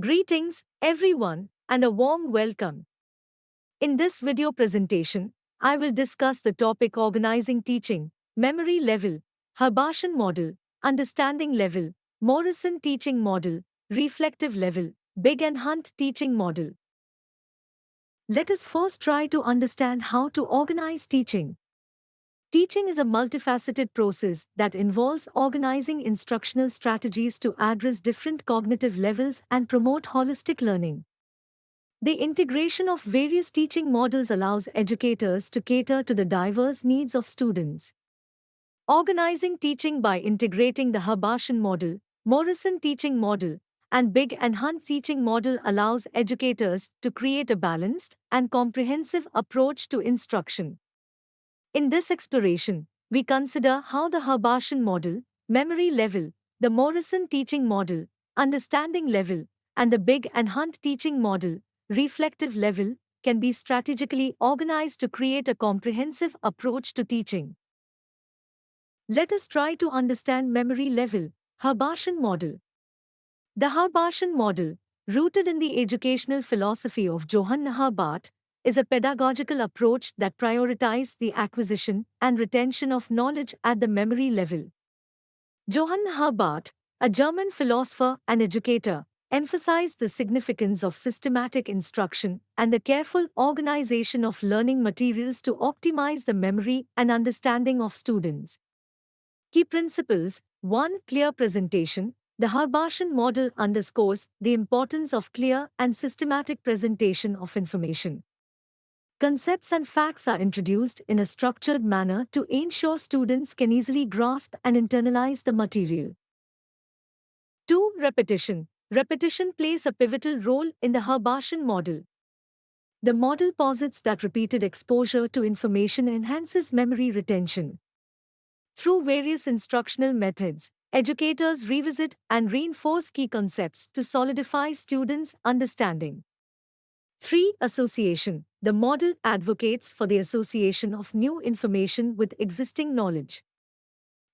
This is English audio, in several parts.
Greetings, everyone, and a warm welcome. In this video presentation, I will discuss the topic organizing teaching, memory level, Herbartian model, understanding level, Morrison teaching model, reflective level, Bigge and Hunt teaching model. Let us first try to understand how to organize teaching. Teaching is a multifaceted process that involves organizing instructional strategies to address different cognitive levels and promote holistic learning. The integration of various teaching models allows educators to cater to the diverse needs of students. Organizing teaching by integrating the Herbartian model, Morrison teaching model, and Bigge and Hunt teaching model allows educators to create a balanced and comprehensive approach to instruction. In this exploration, we consider how the Herbartian model, memory level, the Morrison teaching model, understanding level, and the Bigge and Hunt teaching model, reflective level, can be strategically organized to create a comprehensive approach to teaching. Let us try to understand memory level, Herbartian model. The Herbartian model, rooted in the educational philosophy of Johann Herbart, is a pedagogical approach that prioritizes the acquisition and retention of knowledge at the memory level. Johann Herbart, a German philosopher and educator, emphasized the significance of systematic instruction and the careful organization of learning materials to optimize the memory and understanding of students. Key principles: 1. Clear presentation. The Herbartian model underscores the importance of clear and systematic presentation of information. Concepts and facts are introduced in a structured manner to ensure students can easily grasp and internalize the material. 2. Repetition. Repetition plays a pivotal role in the Herbartian model. The model posits that repeated exposure to information enhances memory retention. Through various instructional methods, educators revisit and reinforce key concepts to solidify students' understanding. 3. Association. The model advocates for the association of new information with existing knowledge.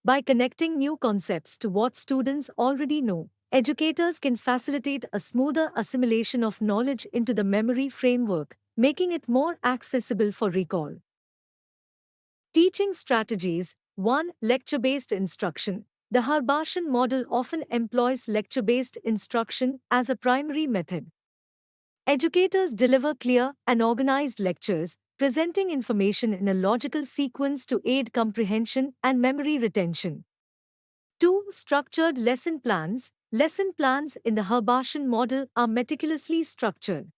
By connecting new concepts to what students already know, educators can facilitate a smoother assimilation of knowledge into the memory framework, making it more accessible for recall. Teaching strategies. 1. Lecture-based instruction. The Herbartian model often employs lecture-based instruction as a primary method. Educators deliver clear and organized lectures, presenting information in a logical sequence to aid comprehension and memory retention. 2. Structured lesson plans. Lesson plans in the Herbartian model are meticulously structured.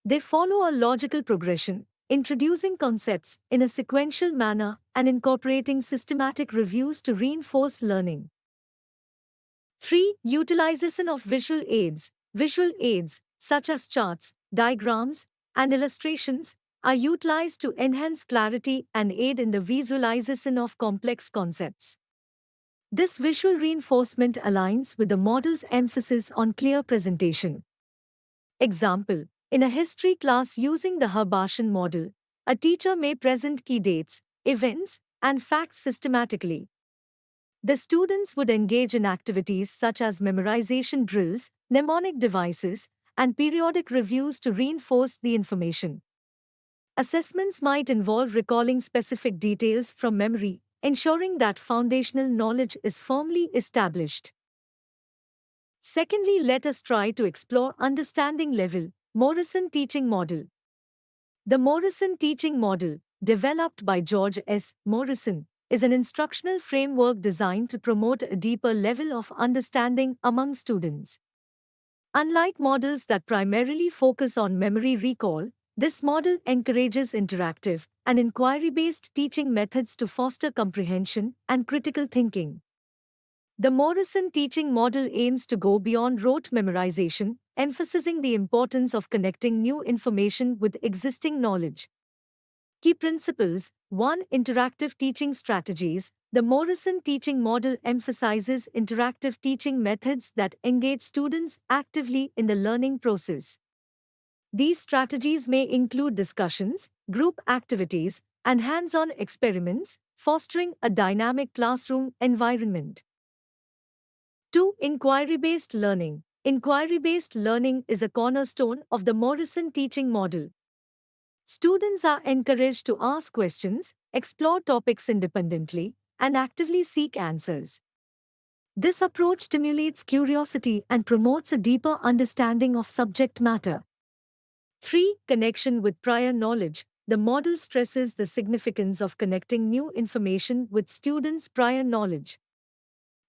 They follow a logical progression, introducing concepts in a sequential manner and incorporating systematic reviews to reinforce learning. 3. Utilization of visual aids. Visual aids, such as charts, diagrams, and illustrations, are utilized to enhance clarity and aid in the visualization of complex concepts. This visual reinforcement aligns with the model's emphasis on clear presentation. Example: in a history class using the Herbartian model, a teacher may present key dates, events, and facts systematically. The students would engage in activities such as memorization drills, mnemonic devices, and periodic reviews to reinforce the information. Assessments might involve recalling specific details from memory, ensuring that foundational knowledge is firmly established. Secondly, let us try to explore understanding level, Morrison teaching model. The Morrison teaching model, developed by George S. Morrison, is an instructional framework designed to promote a deeper level of understanding among students. Unlike models that primarily focus on memory recall, this model encourages interactive and inquiry-based teaching methods to foster comprehension and critical thinking. The Morrison teaching model aims to go beyond rote memorization, emphasizing the importance of connecting new information with existing knowledge. Key principles: 1. Interactive teaching strategies. The Morrison teaching model emphasizes interactive teaching methods that engage students actively in the learning process. These strategies may include discussions, group activities, and hands-on experiments, fostering a dynamic classroom environment. 2. Inquiry-based learning. Inquiry-based learning is a cornerstone of the Morrison teaching model. Students are encouraged to ask questions, explore topics independently, and actively seek answers. This approach stimulates curiosity and promotes a deeper understanding of subject matter. 3. Connection with prior knowledge. The model stresses the significance of connecting new information with students' prior knowledge.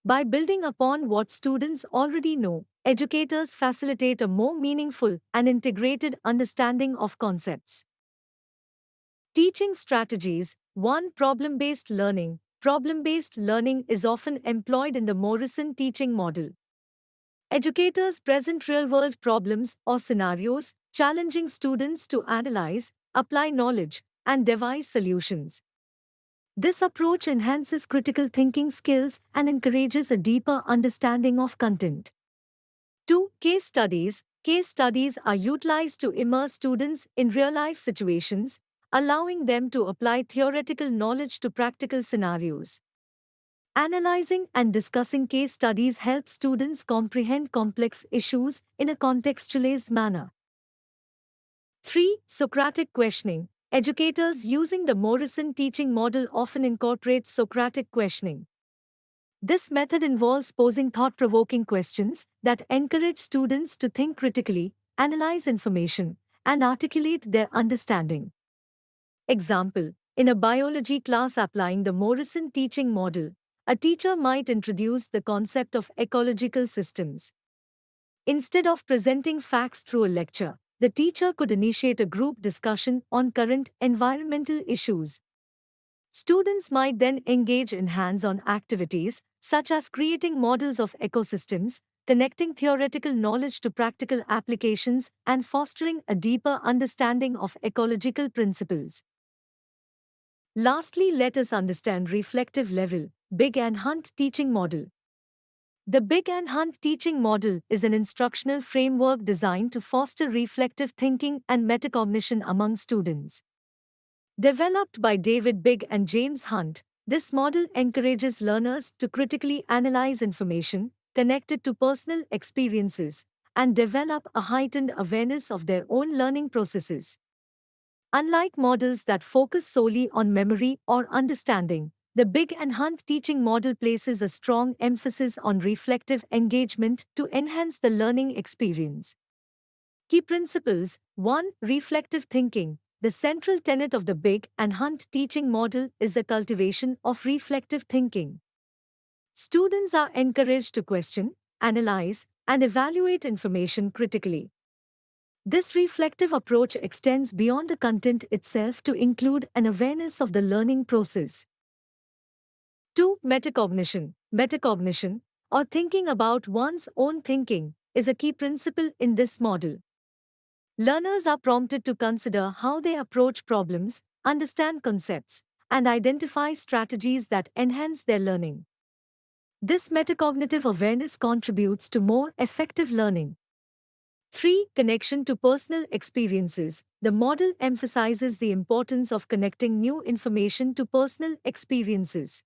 By building upon what students already know, educators facilitate a more meaningful and integrated understanding of concepts. Teaching strategies. 1. Problem-based learning. Problem-based learning is often employed in the Morrison teaching model. Educators present real-world problems or scenarios, challenging students to analyze, apply knowledge, and devise solutions. This approach enhances critical thinking skills and encourages a deeper understanding of content. 2. Case studies. Case studies are utilized to immerse students in real-life situations, allowing them to apply theoretical knowledge to practical scenarios. Analyzing and discussing case studies helps students comprehend complex issues in a contextualized manner. 3. Socratic questioning. Educators using the Morrison teaching model often incorporate Socratic questioning. This method involves posing thought-provoking questions that encourage students to think critically, analyze information, and articulate their understanding. Example: in a biology class applying the Morrison teaching model, a teacher might introduce the concept of ecological systems. Instead of presenting facts through a lecture, the teacher could initiate a group discussion on current environmental issues. Students might then engage in hands-on activities, such as creating models of ecosystems, connecting theoretical knowledge to practical applications, and fostering a deeper understanding of ecological principles. Lastly, let us understand reflective level, Bigge and Hunt teaching model. The Bigge and Hunt teaching model is an instructional framework designed to foster reflective thinking and metacognition among students. Developed by David Bigge and James Hunt, this model encourages learners to critically analyze information, connect it to personal experiences, and develop a heightened awareness of their own learning processes. Unlike models that focus solely on memory or understanding, the Bigge and Hunt teaching model places a strong emphasis on reflective engagement to enhance the learning experience. Key principles. 1. Reflective thinking. The central tenet of the Bigge and Hunt teaching model is the cultivation of reflective thinking. Students are encouraged to question, analyze, and evaluate information critically. This reflective approach extends beyond the content itself to include an awareness of the learning process. 2. Metacognition. Metacognition, or thinking about one's own thinking, is a key principle in this model. Learners are prompted to consider how they approach problems, understand concepts, and identify strategies that enhance their learning. This metacognitive awareness contributes to more effective learning. 3. Connection to personal experiences. The model emphasizes the importance of connecting new information to personal experiences.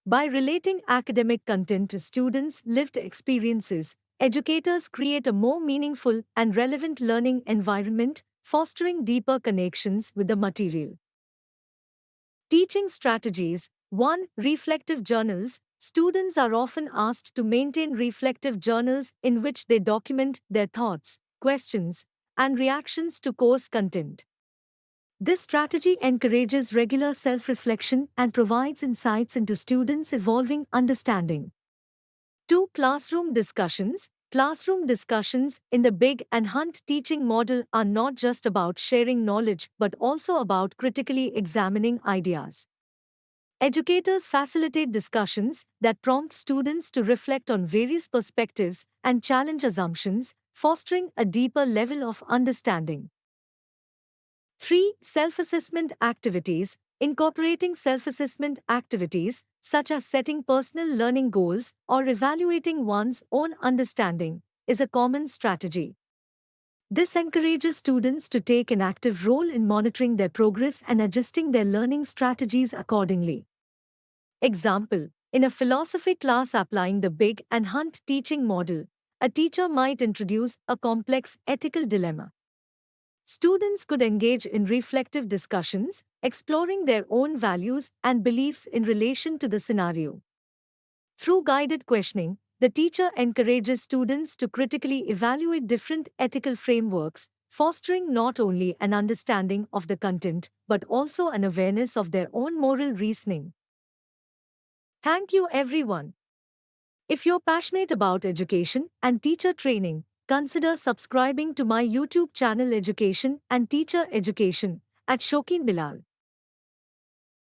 By relating academic content to students' lived experiences, educators create a more meaningful and relevant learning environment, fostering deeper connections with the material. Teaching strategies. 1. Reflective journals. Students are often asked to maintain reflective journals in which they document their thoughts, questions, and reactions to course content. This strategy encourages regular self-reflection and provides insights into students' evolving understanding. 2. Classroom discussions. Classroom discussions in the Bigge and Hunt teaching model are not just about sharing knowledge but also about critically examining ideas. Educators facilitate discussions that prompt students to reflect on various perspectives and challenge assumptions, fostering a deeper level of understanding. 3. Self-assessment activities. Incorporating self-assessment activities, such as setting personal learning goals or evaluating one's own understanding, is a common strategy. This encourages students to take an active role in monitoring their progress and adjusting their learning strategies accordingly. Example: in a philosophy class applying the Bigge and Hunt teaching model, A teacher might introduce a complex ethical dilemma. Students could engage in reflective discussions, exploring their own values and beliefs in relation to the scenario. Through guided questioning, the teacher encourages students to critically evaluate different ethical frameworks, fostering not only an understanding of the content but also an awareness of their own moral reasoning. Thank you, everyone. If you're passionate about education and teacher training, consider subscribing to my YouTube channel Education and Teacher Education at Shokeen Bilal.